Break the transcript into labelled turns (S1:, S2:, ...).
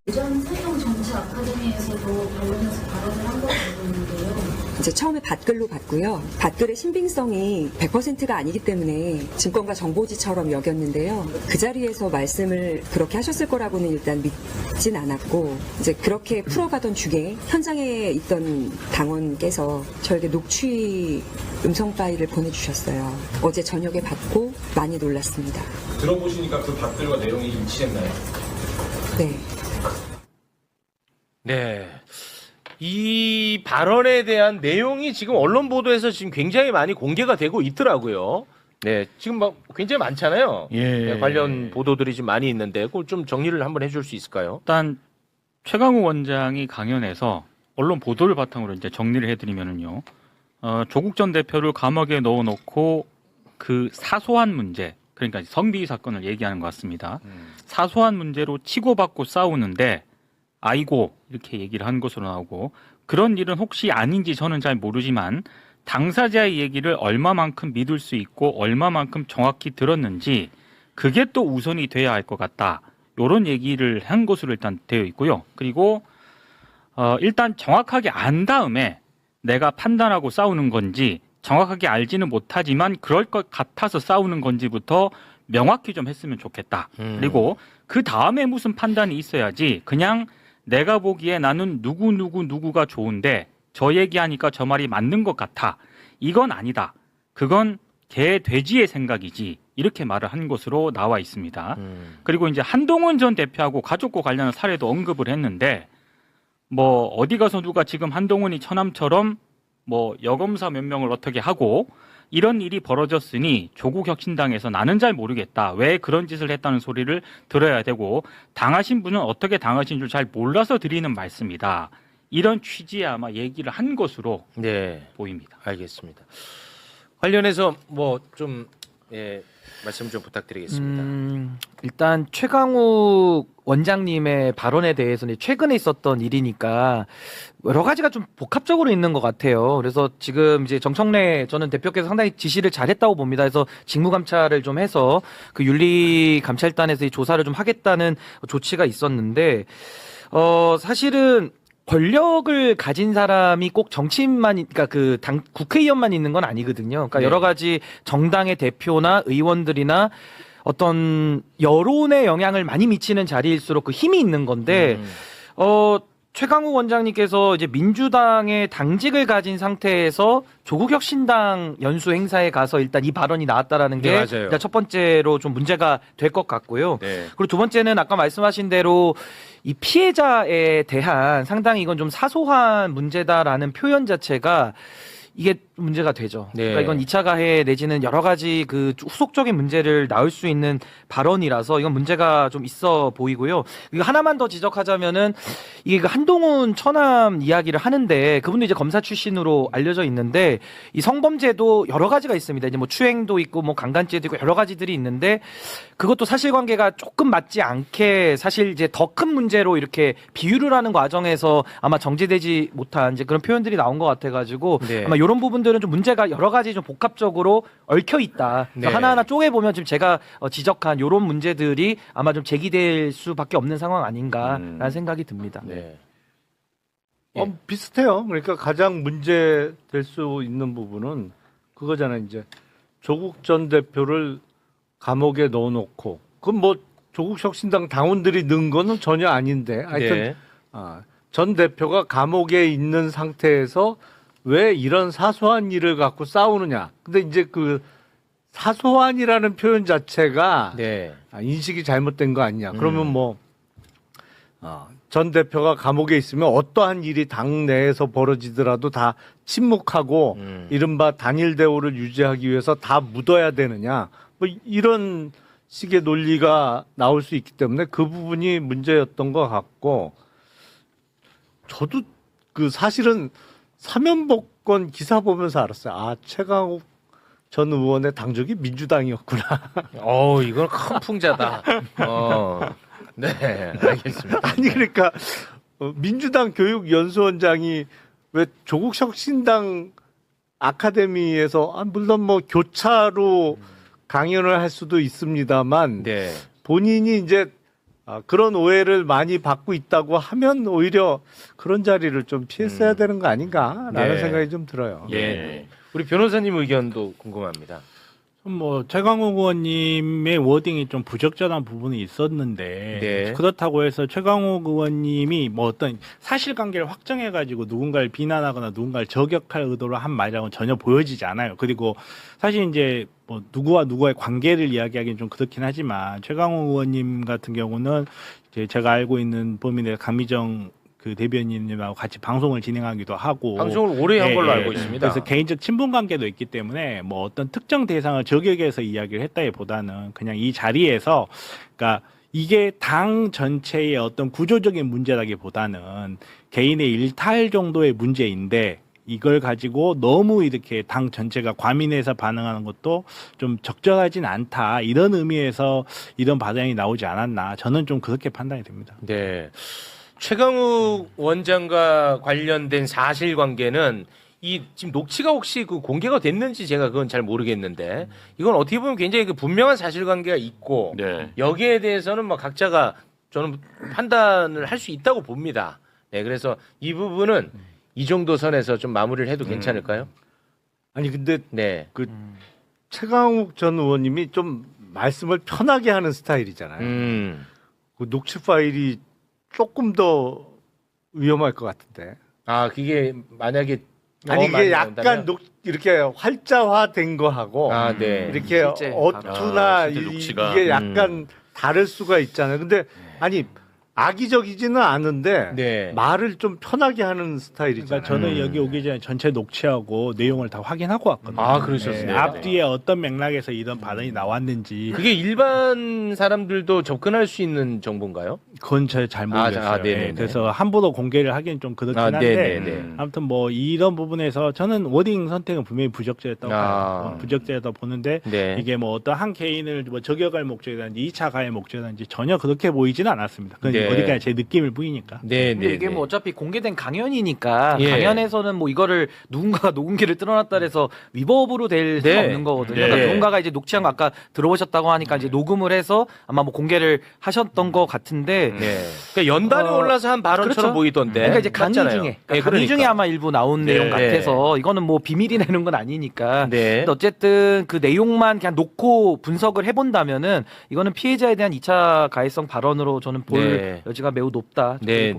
S1: 예전 세종 정치 아카데미에서도 관련해서 발언을 한 걸로 알고 있는데요.
S2: 이제 처음에 밭글로 봤고요. 밭글의 신빙성이 100%가 아니기 때문에 증권가 정보지처럼 여겼는데요. 그 자리에서 말씀을 그렇게 하셨을 거라고는 일단 믿진 않았고, 이제 그렇게 풀어가던 중에 현장에 있던 당원께서 저에게 녹취 음성 파일을 보내주셨어요. 어제 저녁에 받고 많이 놀랐습니다.
S3: 들어보시니까 그 밭들과 내용이 일치했나요?
S2: 네.
S4: 네. 이 발언에 대한 내용이 지금 언론 보도에서 지금 굉장히 많이 공개가 되고 있더라고요. 네, 지금 막 굉장히 많잖아요.
S5: 예.
S4: 네, 관련 보도들이 지금 많이 있는데 그걸 좀 정리를 한번 해줄 수 있을까요?
S5: 일단 최강욱 원장이 강연에서 언론 보도를 바탕으로 이제 정리를 해드리면은요, 조국 전 대표를 감옥에 넣어놓고 그 사소한 문제, 그러니까 성비위 사건을 얘기하는 것 같습니다. 사소한 문제로 치고받고 싸우는데 아이고 이렇게 얘기를 한 것으로 나오고, 그런 일은 혹시 아닌지 저는 잘 모르지만 당사자의 얘기를 얼마만큼 믿을 수 있고 얼마만큼 정확히 들었는지 그게 또 우선이 돼야 할 것 같다. 이런 얘기를 한 것으로 일단 되어 있고요. 그리고 일단 정확하게 안 다음에 내가 판단하고 싸우는 건지, 정확하게 알지는 못하지만 그럴 것 같아서 싸우는 건지부터 명확히 좀 했으면 좋겠다. 그리고 그 다음에 무슨 판단이 있어야지 그냥 내가 보기에 나는 누구가 좋은데 저 얘기하니까 저 말이 맞는 것 같아, 이건 아니다. 그건 개 돼지의 생각이지. 이렇게 말을 한 것으로 나와 있습니다. 그리고 이제 한동훈 전 대표하고 가족과 관련한 사례도 언급을 했는데, 뭐 어디 가서 누가 지금 한동훈이 처남처럼 뭐 여검사 몇 명을 어떻게 하고 이런 일이 벌어졌으니 조국 혁신당에서 나는 잘 모르겠다, 왜 그런 짓을 했다는 소리를 들어야 되고, 당하신 분은 어떻게 당하신 줄 잘 몰라서 드리는 말씀이다. 이런 취지의 아마 얘기를 한 것으로
S4: 네,
S5: 보입니다.
S4: 알겠습니다. 관련해서 뭐 좀 말씀 좀 부탁드리겠습니다.
S6: 일단 최강욱 원장님의 발언에 대해서는 최근에 있었던 일이니까 여러 가지가 좀 복합적으로 있는 것 같아요. 그래서 지금 이제 정청래 저는 대표께서 상당히 지시를 잘했다고 봅니다. 그래서 직무감찰을 좀 해서 그 윤리감찰단에서 이 조사를 좀 하겠다는 조치가 있었는데, 사실은 권력을 가진 사람이 꼭 정치인만, 그러니까 그 당 국회의원만 있는 건 아니거든요. 그러니까
S4: 네.
S6: 여러 가지 정당의 대표나 의원들이나 어떤 여론에 영향을 많이 미치는 자리일수록 그 힘이 있는 건데, 최강욱 원장님께서 이제 민주당의 당직을 가진 상태에서 조국혁신당 연수 행사에 가서 일단 이 발언이 나왔다라는 게
S4: 네, 맞아요.
S6: 일단 첫 번째로 좀 문제가 될 것 같고요.
S4: 네.
S6: 그리고 두 번째는 아까 말씀하신 대로 이 피해자에 대한 상당히 이건 좀 사소한 문제다라는 표현 자체가 이게 문제가 되죠.
S4: 네.
S6: 그러니까 이건 2차 가해 내지는 여러 가지 그 후속적인 문제를 낳을 수 있는 발언이라서 이건 문제가 좀 있어 보이고요. 이거 하나만 더 지적하자면은 이게 그 한동훈 처남 이야기를 하는데, 그분도 이제 검사 출신으로 알려져 있는데 이 성범죄도 여러 가지가 있습니다. 이제 뭐 추행도 있고 뭐 강간죄도 있고 여러 가지들이 있는데, 그것도 사실관계가 조금 맞지 않게 사실 이제 더 큰 문제로 이렇게 비유를 하는 과정에서 아마 정제되지 못한 이제 그런 표현들이 나온 것 같아가지고
S4: 네.
S6: 아마 이런 부분들은 좀 문제가 여러 가지 좀 복합적으로 얽혀 있다.
S4: 네.
S6: 하나하나 쪼개 보면 지금 제가 지적한 이런 문제들이 아마 좀 제기될 수밖에 없는 상황 아닌가라는 생각이 듭니다.
S4: 네.
S7: 비슷해요. 그러니까 가장 문제 될 수 있는 부분은 그거잖아요. 이제 조국 전 대표를 감옥에 넣어놓고, 그건 뭐 조국 혁신당 당원들이 넣은 거는 전혀 아닌데, 하여튼
S4: 네.
S7: 전 대표가 감옥에 있는 상태에서 왜 이런 사소한 일을 갖고 싸우느냐. 근데 이제 그 사소한이라는 표현 자체가
S4: 네.
S7: 인식이 잘못된 거 아니냐. 그러면 뭐 전 대표가 감옥에 있으면 어떠한 일이 당 내에서 벌어지더라도 다 침묵하고 이른바 단일 대우를 유지하기 위해서 다 묻어야 되느냐. 뭐 이런 식의 논리가 나올 수 있기 때문에 그 부분이 문제였던 것 같고, 저도 그 사실은 사면복권 기사 보면서 알았어요. 아, 최강욱 전 의원의 당적이 민주당이었구나.
S4: 이건 큰 풍자다. 네, 알겠습니다.
S7: 아니 그러니까 민주당 교육연수원장이 왜 조국 혁신당 아카데미에서 물론 뭐 교차로 강연을 할 수도 있습니다만
S4: 네.
S7: 본인이 이제 그런 오해를 많이 받고 있다고 하면 오히려 그런 자리를 좀 피했어야 되는 거 아닌가라는
S4: 네.
S7: 생각이 좀 들어요.
S4: 예. 우리 변호사님 의견도 궁금합니다.
S8: 뭐 최강욱 의원님의 워딩이 좀 부적절한 부분이 있었는데
S4: 네.
S8: 그렇다고 해서 최강욱 의원님이 뭐 어떤 사실관계를 확정해가지고 누군가를 비난하거나 누군가를 저격할 의도로 한 말이라고는 전혀 보여지지 않아요. 그리고 사실 이제 뭐 누구와 누구의 관계를 이야기하기는 좀 그렇긴 하지만 최강욱 의원님 같은 경우는 이제 제가 알고 있는 범인의 강미정 그 대변인님하고 같이 방송을 진행하기도 하고
S4: 방송을 오래 한
S8: 예,
S4: 걸로
S8: 예.
S4: 알고 있습니다.
S8: 그래서 개인적 친분 관계도 있기 때문에 뭐 어떤 특정 대상을 저격해서 이야기를 했다기보다는 그냥 이 자리에서 그러니까 이게 당 전체의 어떤 구조적인 문제라기보다는 개인의 일탈 정도의 문제인데 이걸 가지고 너무 이렇게 당 전체가 과민해서 반응하는 것도 좀 적절하진 않다. 이런 의미에서 이런 발언이 나오지 않았나. 저는 좀 그렇게 판단이 됩니다.
S4: 네. 최강욱 원장과 관련된 사실관계는 이 지금 녹취가 혹시 그 공개가 됐는지 제가 그건 잘 모르겠는데 이건 어떻게 보면 굉장히 그 분명한 사실관계가 있고
S9: 네.
S4: 여기에 대해서는 뭐 각자가 저는 판단을 할 수 있다고 봅니다. 네, 그래서 이 부분은 이 정도 선에서 좀 마무리를 해도 괜찮을까요?
S7: 아니 근데
S4: 네.
S7: 그 최강욱 전 의원님이 좀 말씀을 편하게 하는 스타일이잖아요. 그 녹취 파일이 조금 더 위험할 것 같은데.
S4: 아, 그게 만약에
S7: 아니
S4: 많이
S7: 이게 약간
S4: 나온다면?
S7: 이렇게 활자화된 거하고
S4: 아, 네.
S7: 이렇게
S6: 실제
S7: 어투나
S9: 실제 녹취가.
S7: 이게 약간 다를 수가 있잖아요. 근데 아니 악의적이지는 않은데
S4: 네.
S7: 말을 좀 편하게 하는 스타일이잖아요.
S8: 그러니까 저는 여기 오기 전에 전체 녹취하고 내용을 다 확인하고 왔거든요.
S4: 아, 그러셨어요?
S8: 네, 앞뒤에 어떤 맥락에서 이런 발언이 나왔는지
S4: 그게 일반 사람들도 접근할 수 있는 정보인가요?
S8: 그건 잘 모르겠어요.
S4: 아, 네네네.
S8: 네, 그래서 함부로 공개를 하기는 좀 그렇긴
S4: 아,
S8: 한데
S4: 네네네.
S8: 아무튼 뭐 이런 부분에서 저는 워딩 선택은 분명히 부적절했다고
S4: 아.
S8: 봐요. 부적절하다고 보는데
S4: 네.
S8: 이게 뭐 어떤 한 개인을 뭐 저격할 목적이라든지 2차 가해 목적이라든지 전혀 그렇게 보이지는 않았습니다. 그건
S4: 네.
S8: 어디까지 제 느낌을 보이니까.
S4: 네,
S6: 근데
S4: 네.
S6: 이게
S4: 네.
S6: 뭐 어차피 공개된 강연이니까
S4: 예.
S6: 강연에서는 뭐 이거를 누군가가 녹음기를 뜯어놨다 해서 위법으로 될 수가
S4: 네.
S6: 없는 거거든요.
S4: 네.
S6: 그러니까 누군가가 이제 녹취한 거 아까 들어보셨다고 하니까 이제 녹음을 해서 아마 뭐 공개를 하셨던 것 같은데
S4: 네. 그러니까 연단에 올라서 한 발언처럼
S6: 그렇죠.
S4: 보이던데.
S6: 그러니까 이제 강의
S4: 맞잖아요.
S6: 중에
S4: 네,
S6: 강의 중에 아마 일부 나온
S4: 네.
S6: 내용 같아서 이거는 뭐 비밀이 내는 건 아니니까.
S4: 네.
S6: 근데 어쨌든 그 내용만 그냥 놓고 분석을 해본다면은 이거는 피해자에 대한 2차 가해성 발언으로 저는 볼
S4: 네.
S6: 여지가 매우 높다.
S4: 네.